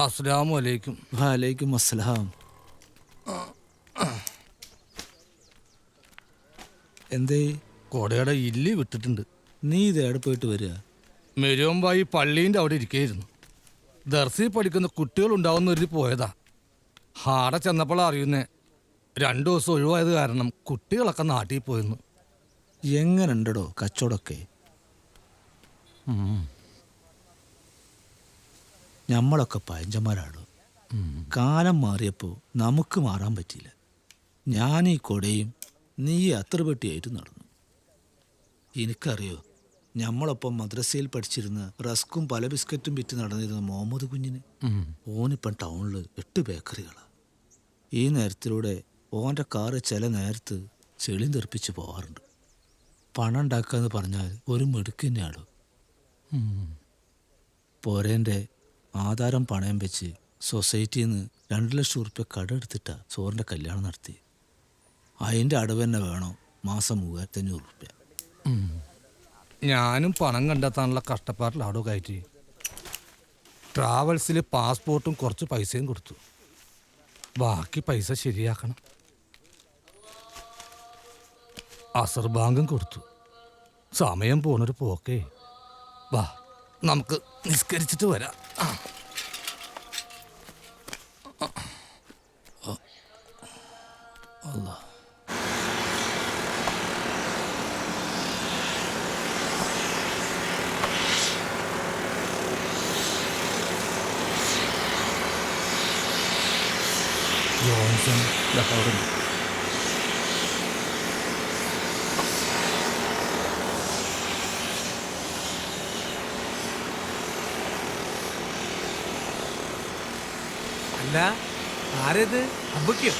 അസ്സലാമു അലൈക്കും. വലൈക്കും അസ്സലാം. എന്തേ? കോടയുടെ ഇല്ലി വിട്ടിട്ടുണ്ട്. നീ ഇതേടെ പോയിട്ട് വരിക? മെരുവമ്പായി പള്ളീൻ്റെ അവിടെ ഇരിക്കുകയായിരുന്നു. ദർസിൽ പഠിക്കുന്ന കുട്ടികളുണ്ടാവുന്ന ഒരു പോയതാ. ആടെ ചെന്നപ്പോൾ അറിയുന്നേ 2 ദിവസം ഒഴിവായത് കാരണം കുട്ടികളൊക്കെ നാട്ടിൽ പോയെന്ന്. എങ്ങനെയുണ്ടോ കച്ചവടമൊക്കെ? നമ്മളൊക്കെ പഴഞ്ചന്മാരാണ്. കാലം മാറിയപ്പോൾ നമുക്ക് മാറാൻ പറ്റിയില്ല. ഞാൻ ഈ കൊടയും നീ അത്ര പെട്ടിയായിട്ട് നടന്നു. എനിക്കറിയോ, നമ്മളൊപ്പം മദ്രസയിൽ പഠിച്ചിരുന്ന റസ്കും പല ബിസ്ക്കറ്റും വിറ്റ് നടന്നിരുന്ന മുഹമ്മദ് കുഞ്ഞിന്. ഓനിപ്പം ടൗണിൽ 8 ബേക്കറികളാണ്. ഈ നേരത്തിലൂടെ ഓൻ്റെ കാറ് ചില നേരത്ത് ചെളി തെറിപ്പിച്ച് പോകാറുണ്ട്. പണം ഉണ്ടാക്കുക എന്ന് പറഞ്ഞാൽ ഒരു മിടുക്ക് തന്നെയാണ്. പോരേൻ്റെ ആധാരം പണയം വെച്ച് സൊസൈറ്റിയിൽ നിന്ന് 2 ലക്ഷം ഉറുപ്പ്യ കടമെടുത്തിട്ടാണ് ചോറിൻ്റെ കല്യാണം നടത്തി. അതിൻ്റെ അടവ് തന്നെ വേണം മാസം 3500 ഉറുപ്പ്യ. ഞാനും പണം കണ്ടെത്താനുള്ള കഷ്ടപ്പാടിലാടോ കയറ്റി. ട്രാവൽസിൽ പാസ്പോർട്ടും കുറച്ച് പൈസയും കൊടുത്തു. ബാക്കി പൈസ ശരിയാക്കണം. അസർ ബാങ്കും കൊടുത്തു. സമയം പോണൊരു പോക്കേ. വാ, നമുക്ക് നിസ്കരിച്ചിട്ട് വരാം. അല്ലാ, ജോൺസൺ ലഹോറും അല്ല, ആരത്? അബുക്കോ?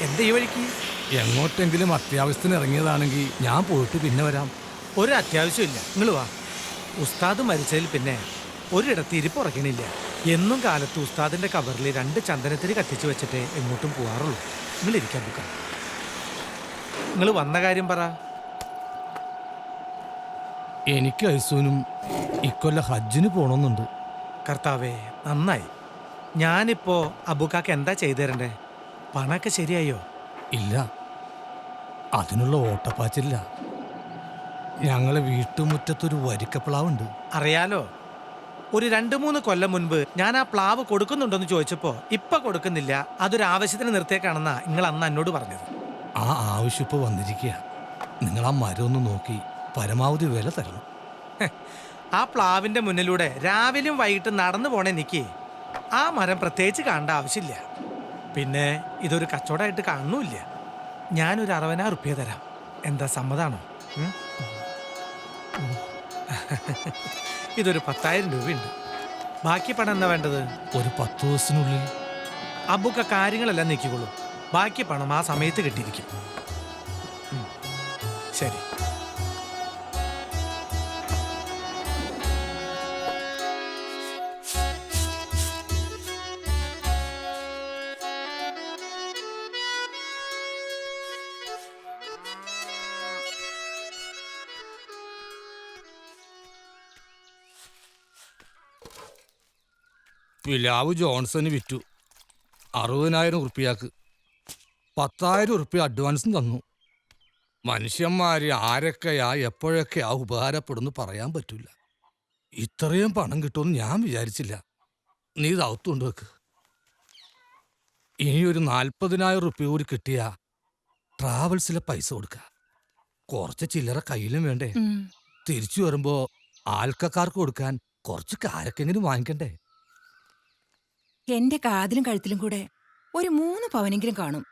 എന്താ ഈ വഴിക്ക്? എങ്ങോട്ടെങ്കിലും അത്യാവശ്യത്തിന് ഇറങ്ങിയതാണെങ്കിൽ ഞാൻ പോയിട്ട് പിന്നെ വരാം. ഒരു അത്യാവശ്യമില്ല, നിങ്ങൾ വാ. ഉസ്താദ് മരിച്ചതിൽ പിന്നെ ഒരിടത്ത് ഇരിപ്പ് ഉറക്കണില്ല. എന്നും കാലത്ത് ഉസ്താദിന്റെ കബറിൽ 2 ചന്ദനത്തിരി കത്തിച്ച് വെച്ചിട്ടേ എങ്ങോട്ടും പോവാറുള്ളൂ. നിങ്ങൾ ഇരിക്കാൻ ബുക്ക. നിങ്ങൾ വന്ന കാര്യം പറ. എനിക്ക് ഐസൂനും ഇക്കൊല്ലം ഹജ്ജിന് പോണമെന്നുണ്ട്. കർത്താവേ, നന്നായി. ഞാനിപ്പോ അബുക്കാക്ക് എന്താ ചെയ്തു തരണ്ടേ? പണമൊക്കെ ശരിയായോ? ഇല്ല, അതിനുള്ള ഓട്ടപ്പാച്ചില്ല. ഞങ്ങളെ വീട്ടുമുറ്റത്തൊരു വരിക്കപ്ലാവുണ്ട്. അറിയാലോ, ഒരു 2-3 കൊല്ലം മുൻപ് ഞാൻ ആ പ്ലാവ് കൊടുക്കുന്നുണ്ടോന്ന് ചോദിച്ചപ്പോ ഇപ്പൊ കൊടുക്കുന്നില്ല, അതൊരു ആവശ്യത്തിന് നിർത്തിയേക്കാണെന്നാ നിങ്ങൾ അന്ന് എന്നോട് പറഞ്ഞത്. ആ ആവശ്യം ഇപ്പോൾ വന്നിരിക്കുക. നിങ്ങൾ ആ മരം ഒന്ന് നോക്കി പരമാവധി വില തരണം. ആ പ്ലാവിന്റെ മുന്നിലൂടെ രാവിലെയും വൈകിട്ടും നടന്നു പോണ എനിക്ക് ആ മരം പ്രത്യേകിച്ച് കാണേണ്ട ആവശ്യമില്ല. പിന്നെ ഇതൊരു കച്ചവടമായിട്ട് കാണുന്നുമില്ല. ഞാനൊരു 60,000 ഉറുപ്പ്യ തരാം. എന്താ, സമ്മതാണോ? ഇതൊരു 10,000 രൂപയുണ്ട്. ബാക്കി പണം എന്താ വേണ്ടത്? ഒരു 10 ദിവസത്തിനുള്ളിൽ അബുക്ക കാര്യങ്ങളെല്ലാം നീക്കിക്കൊള്ളൂ. ബാക്കി പണം ആ സമയത്ത് കിട്ടിയിരിക്കും. ശരി. പിലാവ് ജോൺസന് വിറ്റു 60,000 ഉറുപ്പ്യക്ക്. 10,000 ഉറുപ്പ്യ അഡ്വാൻസും തന്നു. മനുഷ്യന്മാര് ആരൊക്കെയാ എപ്പോഴൊക്കെയാ ഉപകാരപ്പെടുന്നു പറയാൻ പറ്റൂല. ഇത്രയും പണം കിട്ടുമെന്ന് ഞാൻ വിചാരിച്ചില്ല. നീ ഇത് അകത്തുകൊണ്ട് വെക്ക്. ഇനി ഒരു 40,000 ഉറുപ്പ്യ കൂടി കിട്ടിയാ ട്രാവൽസിലെ പൈസ കൊടുക്ക. കുറച്ച് ചില്ലറ കയ്യിലും വേണ്ടേ? തിരിച്ചു വരുമ്പോ ആൾക്കാർക്ക് കൊടുക്കാൻ കുറച്ച് കാരക്കെങ്കിലും വാങ്ങിക്കണ്ടേ? എന്റെ കാതിലും കഴുത്തിലും കൂടെ ഒരു 3 പവനെങ്കിലും കാണും.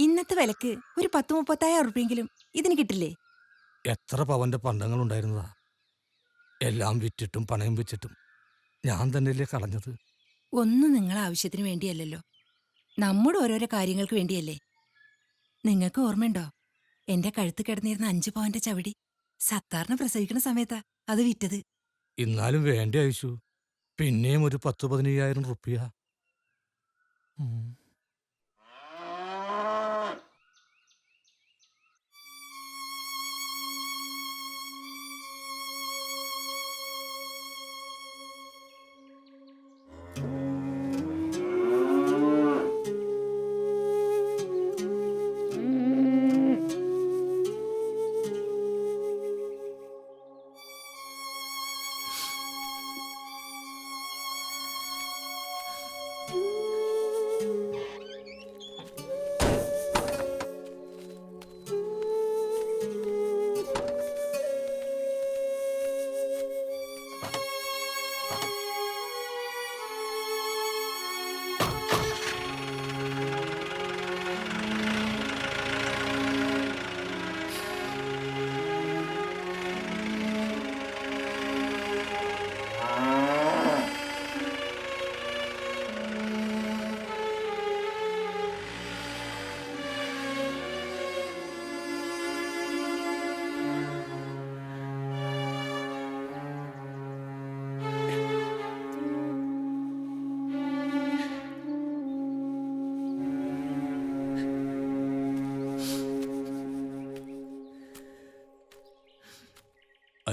ഇന്നത്തെ വിലക്ക് ഒരു 10-35 ഉറുപ്പ്യെങ്കിലും ഇതിന് കിട്ടില്ലേ? എത്ര പവന്റെ പണ്ടങ്ങളുണ്ടായിരുന്നതാ. എല്ലാം വിറ്റിട്ടും പണയം വെച്ചിട്ടും ഞാൻ തന്നെയല്ലേ കളഞ്ഞത്. ഒന്നും നിങ്ങളെ ആവശ്യത്തിന് വേണ്ടിയല്ലല്ലോ, നമ്മുടെ ഓരോരോ കാര്യങ്ങൾക്ക് വേണ്ടിയല്ലേ. നിങ്ങൾക്ക് ഓർമ്മയുണ്ടോ, എന്റെ കഴുത്ത് കിടന്നിരുന്ന 5 പവന്റെ ചവിടി സത്താറിനെ പ്രസവിക്കുന്ന സമയത്താ അത് വിറ്റത്. എന്നാലും വേണ്ടേ അയച്ചു. പിന്നെയും ഒരു 10-15,000 ഉറുപ്പ്യ.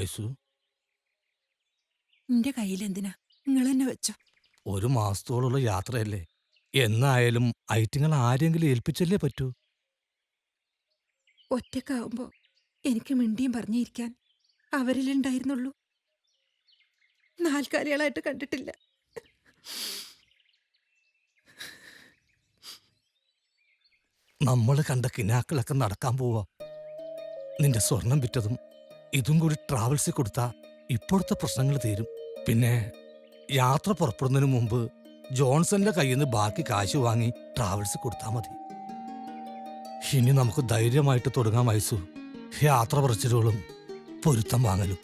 മൈസു, എന്റെ കയ്യിൽ എന്തിനാ, നിങ്ങൾ തന്നെ വെച്ചോ. ഒരു മാസത്തോളമുള്ള യാത്രയല്ലേ, എന്നായാലും ഐറ്റിങ്ങൾ ആരെങ്കിലും ഏൽപ്പിച്ചല്ലേ പറ്റൂ. ഒറ്റക്കാവുമ്പോ എനിക്ക് മിണ്ടിയും പറഞ്ഞിരിക്കാൻ അവരിലുണ്ടായിരുന്നുള്ളൂ. നാൽക്കാലികളായിട്ട് കണ്ടിട്ടില്ല. നമ്മൾ കണ്ട കിനാക്കളൊക്കെ നടക്കാൻ പോവാ. നിന്റെ സ്വർണം വിറ്റതും ഇതും കൂടി ട്രാവൽസിൽ കൊടുത്താ ഇപ്പോഴത്തെ പ്രശ്നങ്ങൾ തീരും. പിന്നെ യാത്ര പുറപ്പെടുന്നതിന് മുമ്പ് ജോൺസന്റെ കയ്യിൽ നിന്ന് ബാക്കി കാശ് വാങ്ങി ട്രാവൽസിൽ കൊടുത്താൽ മതി. ഇനി നമുക്ക് ധൈര്യമായിട്ട് തുടങ്ങാം മൈസു. യാത്ര പറച്ചിലുകളും പൊരുത്തം വാങ്ങലും.